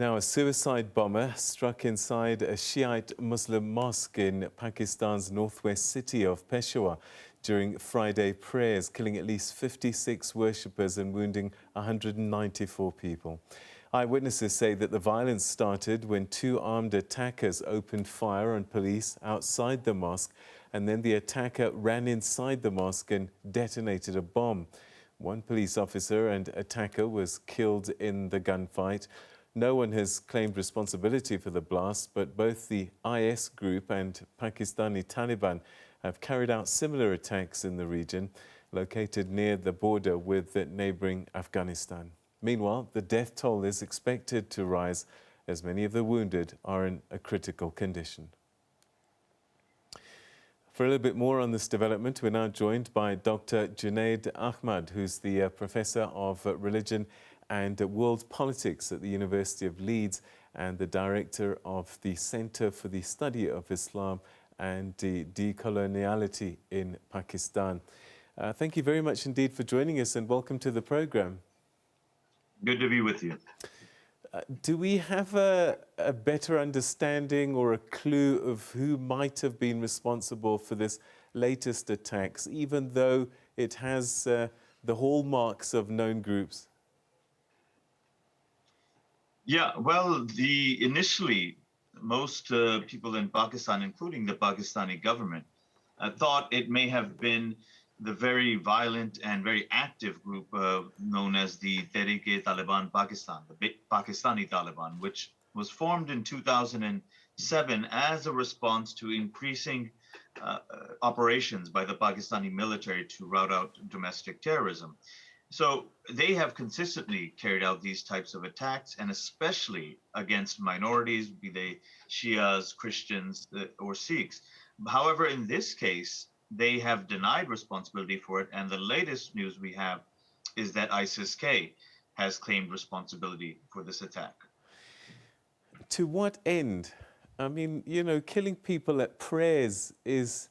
Now, a suicide bomber struck inside a Shiite Muslim mosque in Pakistan's northwest city of Peshawar during Friday prayers, killing at least 56 worshippers and wounding 194 people. Eyewitnesses say that the violence started when two armed attackers opened fire on police outside the mosque, and then the attacker ran inside the mosque and detonated a bomb. One police officer and attacker was killed in the gunfight. No one has claimed responsibility for the blast, but both the IS group and Pakistani Taliban have carried out similar attacks in the region, located near the border with the neighboring Afghanistan. Meanwhile, the death toll is expected to rise as many of the wounded are in a critical condition. For a little bit more on this development, we're now joined by Dr. Junaid Ahmad, who's the Professor of Religion and World Politics at the University of Leeds and the Director of the Center for the Study of Islam and Decoloniality in Pakistan. Thank you very much indeed for joining us and welcome to the program. Good to be with you. Do we have a better understanding or a clue of who might have been responsible for this latest attacks, even though it has the hallmarks of known groups? Yeah, well, initially, most people in Pakistan, including the Pakistani government, thought it may have been the very violent and very active group known as the Tehreek-e-Taliban Pakistan, the Pakistani Taliban, which was formed in 2007 as a response to increasing operations by the Pakistani military to rout out domestic terrorism. So they have consistently carried out these types of attacks, and especially against minorities, be they Shias, Christians, or Sikhs. However, in this case, they have denied responsibility for it, and the latest news we have is that ISIS-K has claimed responsibility for this attack. To what end? I mean, you know, killing people at prayers is,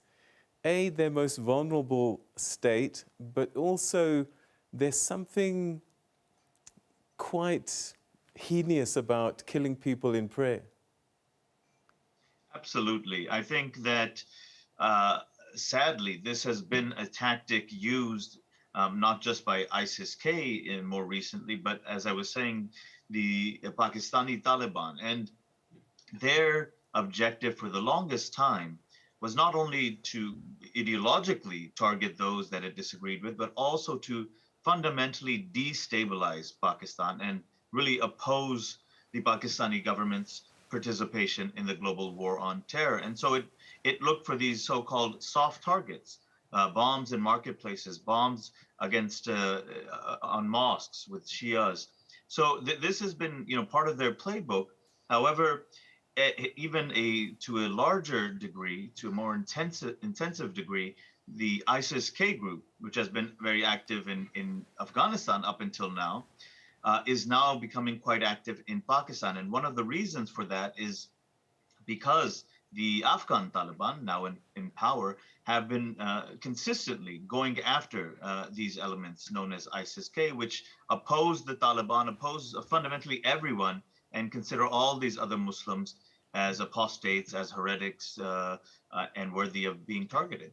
their most vulnerable state, but also there's something quite heinous about killing people in prayer. Absolutely. I think that sadly, this has been a tactic used not just by ISIS-K more recently, but as I was saying, the Pakistani Taliban. And their objective for the longest time was not only to ideologically target those that it disagreed with, but also to fundamentally destabilize Pakistan and really oppose the Pakistani government's participation in the global war on terror. And so it looked for these so-called soft targets, bombs in marketplaces, bombs against on mosques with Shias. So this has been, part of their playbook. However, even to a larger degree, to a more intensive degree, the ISIS-K group, which has been very active in Afghanistan up until now, is now becoming quite active in Pakistan. And one of the reasons for that is because the Afghan Taliban, now in power, have been consistently going after these elements known as ISIS-K, which oppose the Taliban, oppose fundamentally everyone, and consider all these other Muslims as apostates, as heretics, and worthy of being targeted.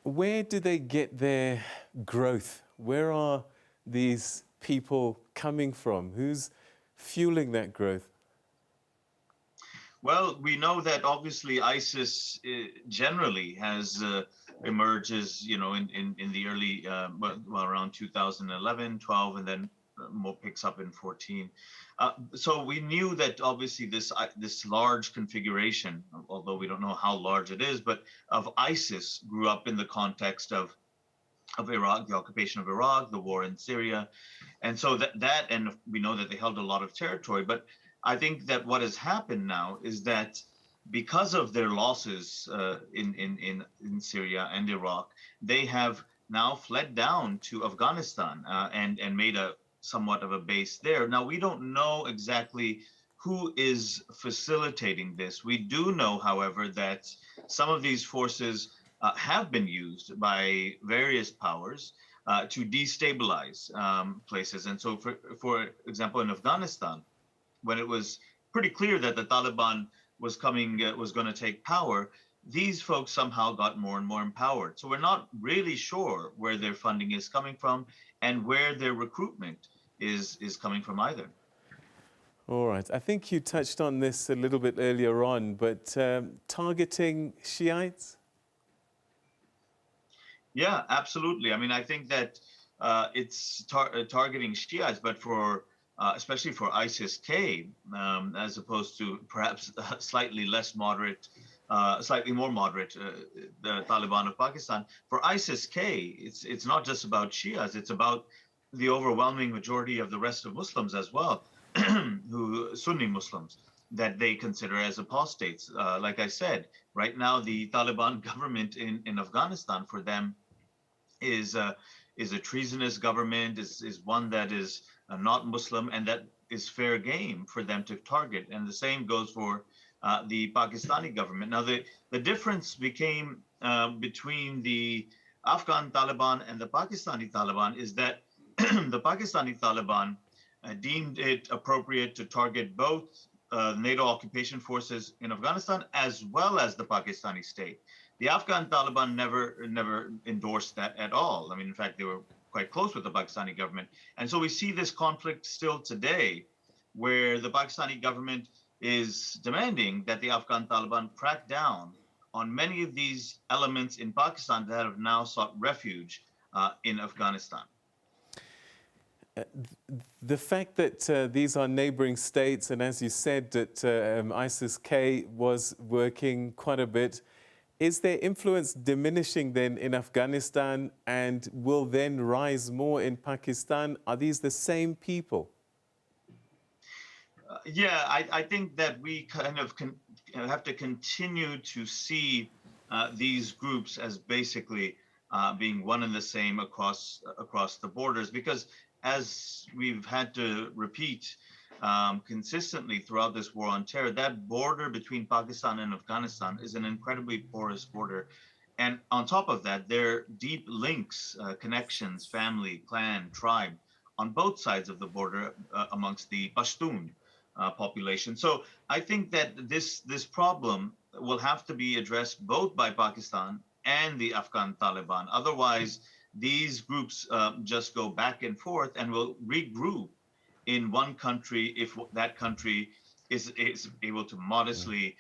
Where do they get their growth? Where are these people coming from? Who's fueling that growth? Well, we know that obviously ISIS generally has emerges, in the early, around 2011, 12, and then more picks up in 14. So we knew that obviously this large configuration, although we don't know how large it is, but of ISIS grew up in the context of Iraq, the occupation of Iraq, the war in Syria. And so and we know that they held a lot of territory. But I think that what has happened now is that because of their losses in Syria and Iraq, they have now fled down to Afghanistan and made somewhat of a base there. Now, we don't know exactly who is facilitating this. We do know, however, that some of these forces have been used by various powers to destabilize places. And so, for example, in Afghanistan, when it was pretty clear that the Taliban was going to take power, these folks somehow got more and more empowered. So we're not really sure where their funding is coming from and where their recruitment is coming from either. All right. I think you touched on this a little bit earlier on, but targeting Shiites? Yeah, absolutely. I mean, I think that it's targeting Shiites, but for especially for ISIS-K, as opposed to perhaps slightly less moderate, slightly more moderate, the Taliban of Pakistan. For ISIS-K, it's not just about Shias; it's about the overwhelming majority of the rest of Muslims as well, who Sunni Muslims that they consider as apostates. Like I said, right now the Taliban government in Afghanistan for them is a treasonous government, is one that is not Muslim, and that is fair game for them to target. And the same goes for the Pakistani government. Now, the difference became between the Afghan Taliban and the Pakistani Taliban is that the Pakistani Taliban deemed it appropriate to target both NATO occupation forces in Afghanistan as well as the Pakistani state. The Afghan Taliban never endorsed that at all. I mean, in fact, they were quite close with the Pakistani government. And so we see this conflict still today, where the Pakistani government is demanding that the Afghan Taliban crack down on many of these elements in Pakistan that have now sought refuge in Afghanistan. The fact that these are neighboring states, and as you said, that ISIS-K was working quite a bit, is their influence diminishing then in Afghanistan and will then rise more in Pakistan? Are these the same people? Yeah, I think that we kind of have to continue to see these groups as basically being one and the same across the borders, because as we've had to repeat consistently throughout this war on terror, that border between Pakistan and Afghanistan is an incredibly porous border. And on top of that, there are deep links, connections, family, clan, tribe, on both sides of the border amongst the Pashtun population. So I think that this problem will have to be addressed both by Pakistan and the Afghan Taliban. Otherwise, these groups just go back and forth and will regroup in one country if that country is able to modestly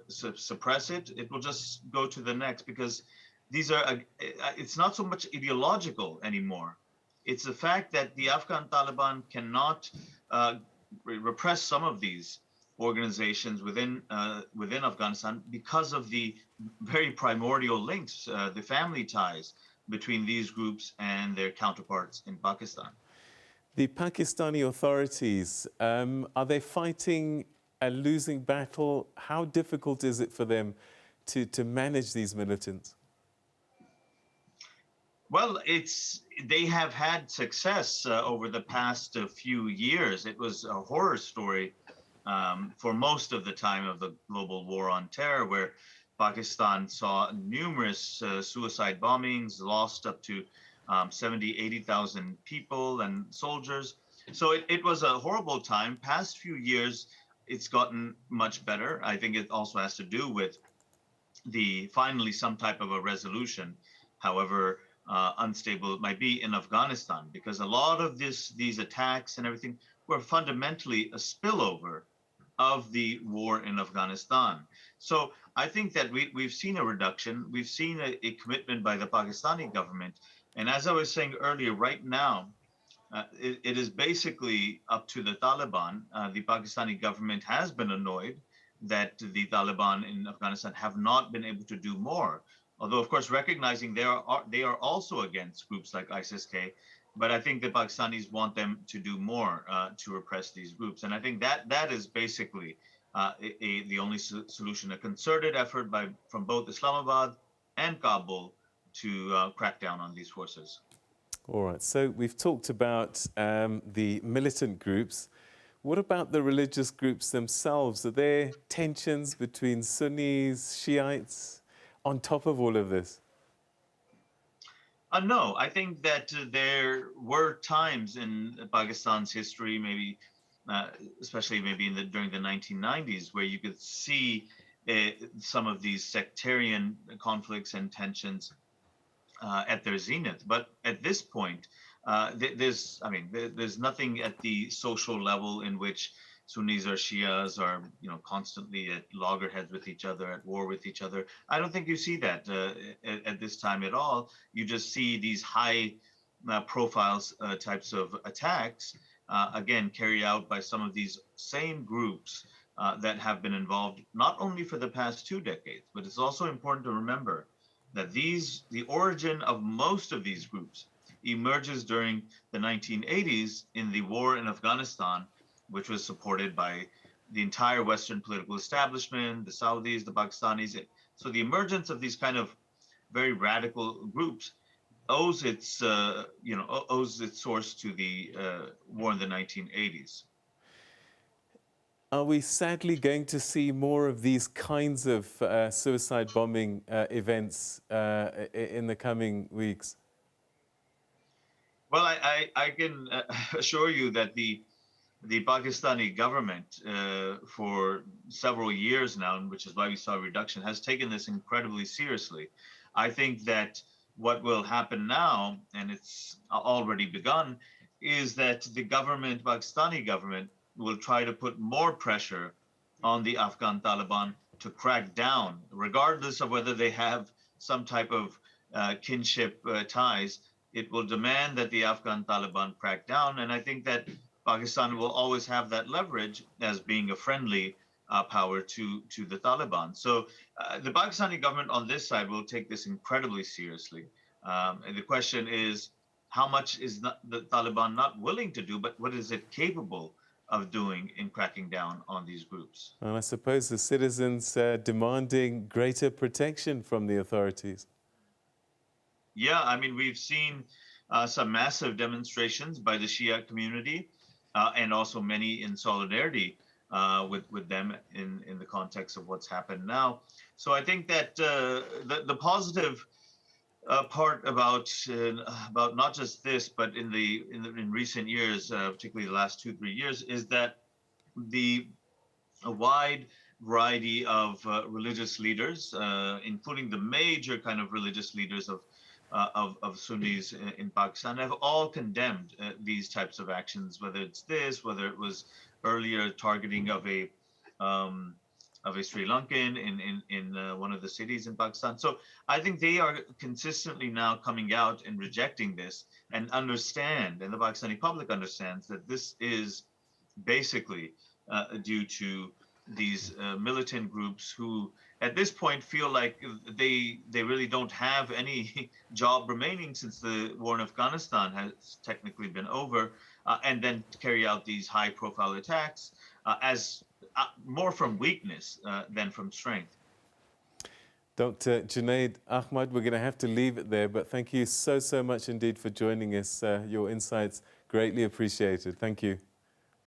suppress it. It will just go to the next, because these are it's not so much ideological anymore. It's the fact that the Afghan Taliban cannot repress some of these organizations within Afghanistan because of the very primordial links, the family ties between these groups and their counterparts in Pakistan. The Pakistani authorities, are they fighting a losing battle? How difficult is it for them to manage these militants? Well, they have had success over the past few years. It was a horror story for most of the time of the global war on terror, where Pakistan saw numerous suicide bombings, lost up to 70, 80,000 people and soldiers. So it was a horrible time. Past few years, it's gotten much better. I think it also has to do with finally some type of a resolution, however unstable it might be, in Afghanistan, because a lot of these attacks and everything were fundamentally a spillover of the war in Afghanistan. So I think that we've seen a reduction. We've seen a commitment by the Pakistani government. And as I was saying earlier, right now, it is basically up to the Taliban. The Pakistani government has been annoyed that the Taliban in Afghanistan have not been able to do more. Although, of course, recognizing they are also against groups like ISIS-K, but I think the Pakistanis want them to do more to repress these groups. And I think that is basically the only solution, a concerted effort from both Islamabad and Kabul to crack down on these forces. All right, so we've talked about the militant groups. What about the religious groups themselves? Are there tensions between Sunnis, Shiites on top of all of this? No, I think that there were times in Pakistan's history, maybe, uh, especially maybe during the 1990s, where you could see some of these sectarian conflicts and tensions at their zenith. But at this point, there's nothing at the social level in which Sunnis or Shias are, constantly at loggerheads with each other, at war with each other. I don't think you see that at this time at all. You just see these high profiles types of attacks, again, carried out by some of these same groups that have been involved not only for the past 2 decades, but it's also important to remember that the origin of most of these groups emerges during the 1980s in the war in Afghanistan, which was supported by the entire Western political establishment, the Saudis, the Pakistanis. So the emergence of these kind of very radical groups owes its source to the war in the 1980s. Are we sadly going to see more of these kinds of suicide bombing events in the coming weeks? Well, I can assure you that the Pakistani government, for several years now, which is why we saw a reduction, has taken this incredibly seriously. I think that what will happen now, and it's already begun, is that the government, Pakistani government, will try to put more pressure on the Afghan Taliban to crack down, regardless of whether they have some type of kinship ties. It will demand that the Afghan Taliban crack down. And I think that Pakistan will always have that leverage as being a friendly power to the Taliban. So the Pakistani government on this side will take this incredibly seriously. And the question is, how much is the Taliban not willing to do, but what is it capable of doing in cracking down on these groups? And I suppose the citizens demanding greater protection from the authorities. Yeah, I mean, we've seen some massive demonstrations by the Shia community, and also many in solidarity with them in the context of what's happened now. So I think that the positive part about not just this, but in recent years, particularly the last 2-3 years, is that a wide variety of religious leaders, including the major kind of religious leaders of Sunnis in Pakistan, have all condemned these types of actions. Whether it's this, whether it was earlier targeting of a Sri Lankan in one of the cities in Pakistan. So I think they are consistently now coming out and rejecting this and understand, and the Pakistani public understands, that this is basically due to these militant groups who at this point feel like they really don't have any job remaining, since the war in Afghanistan has technically been over, and then carry out these high profile attacks as more from weakness than from strength. Dr. Junaid Ahmad, we're going to have to leave it there, but thank you so much indeed for joining us. Your insights greatly appreciated. Thank you.